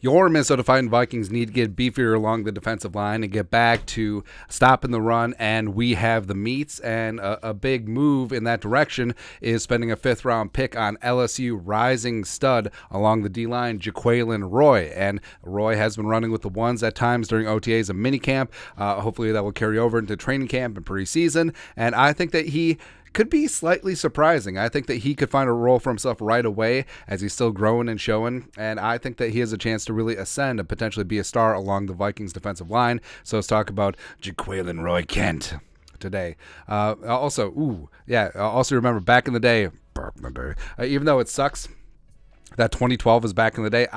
Your Minnesota Vikings need to get beefier along the defensive line and get back to stopping the run, and we have the meats. And a big move in that direction is spending a fifth-round pick on LSU rising stud along the D-line, Jaquelin Roy. And Roy has been running with the ones at times during OTAs and minicamp. Hopefully that will carry over into training camp and preseason. And I think that he could be slightly surprising. I think that he could find a role for himself right away as he's still growing and showing, and I think that he has a chance to really ascend and potentially be a star along the Vikings defensive line. So let's talk about Jaquelin Roy Kent today. Also remember back in the day, even though it sucks that 2012 is back in the day,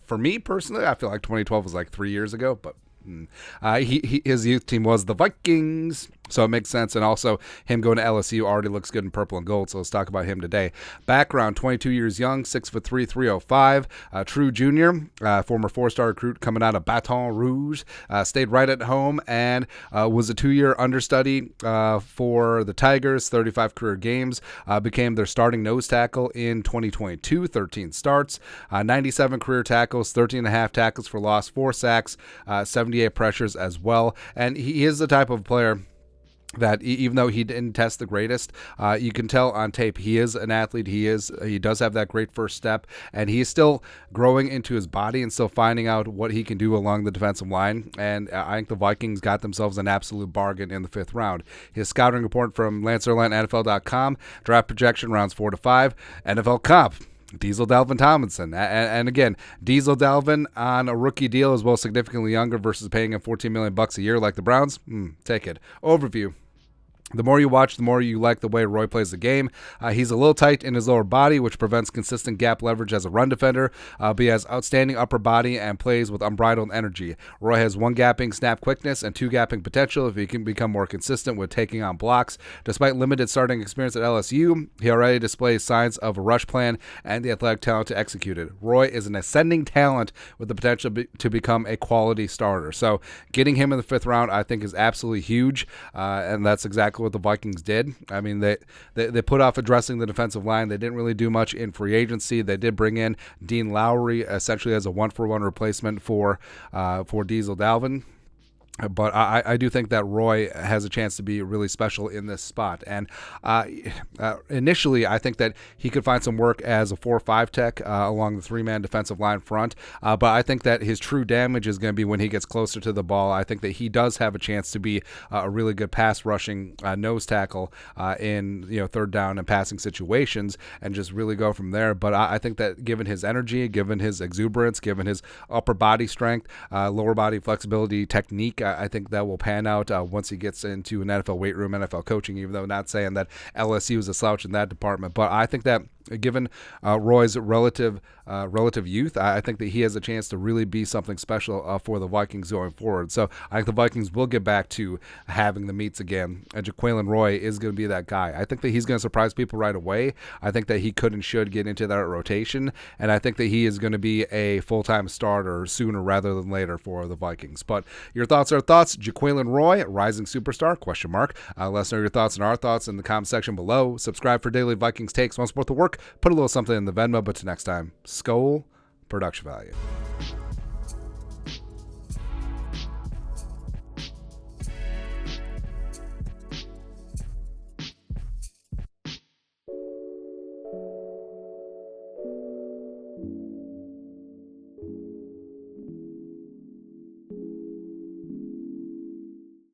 for me personally, I feel like 2012 was like 3 years ago, but his youth team was the Vikings, so it makes sense. And also him going to LSU already looks good in purple and gold, so let's talk about him today. Background: 22 years young, 6'3", 305, true junior, former four-star recruit coming out of Baton Rouge, stayed right at home and was a 2-year understudy for the Tigers, 35 career games, became their starting nose tackle in 2022, 13 starts, 97 career tackles, 13 and a half tackles for loss, 4 sacks, 78 pressures as well. And he is the type of player that even though he didn't test the greatest, you can tell on tape he is an athlete. He does have that great first step, and he is still growing into his body and still finding out what he can do along the defensive line. And I think the Vikings got themselves an absolute bargain in the 5th round. His scouting report from Lance Erline, NFL.com, draft projection rounds 4 to 5, NFL comp: Diesel Dalvin Tomlinson. And again, Diesel Dalvin on a rookie deal as well, significantly younger versus paying him $14 million a year like the Browns. Take it. Overview: the more you watch, the more you like the way Roy plays the game. He's a little tight in his lower body, which prevents consistent gap leverage as a run defender, but he has outstanding upper body and plays with unbridled energy. Roy has 1 gapping snap quickness and 2 gapping potential if he can become more consistent with taking on blocks. Despite limited starting experience at LSU, he already displays signs of a rush plan and the athletic talent to execute it. Roy is an ascending talent with the potential to become a quality starter. So getting him in the 5th round, I think, is absolutely huge, and that's exactly what the Vikings did. I mean, they put off addressing the defensive line. They didn't really do much in free agency. They did bring in Dean Lowry essentially as a 1-for-1 replacement for Diesel Dalvin. But I do think that Roy has a chance to be really special in this spot. And initially, I think that he could find some work as a 4-5 tech along the 3-man defensive line front. But I think that his true damage is going to be when he gets closer to the ball. I think that he does have a chance to be a really good pass rushing nose tackle in 3rd down and passing situations and just really go from there. But I think that given his energy, given his exuberance, given his upper body strength, lower body flexibility, technique, I think that will pan out once he gets into an NFL weight room, NFL coaching, even though not saying that LSU is a slouch in that department. But I think that given Roy's relative youth, I think that he has a chance to really be something special for the Vikings going forward. So I think the Vikings will get back to having the meats again, and Jaquelin Roy is going to be that guy. I think that he's going to surprise people right away. I think that he could and should get into that rotation, and I think that he is going to be a full-time starter sooner rather than later for the Vikings. But your thoughts are thoughts. Jaquelin Roy, rising superstar, ? Let us know your thoughts and our thoughts in the comment section below. Subscribe for daily Vikings takes. Want to support the work? Put a little something in the Venmo. But till next time, Skol, production value.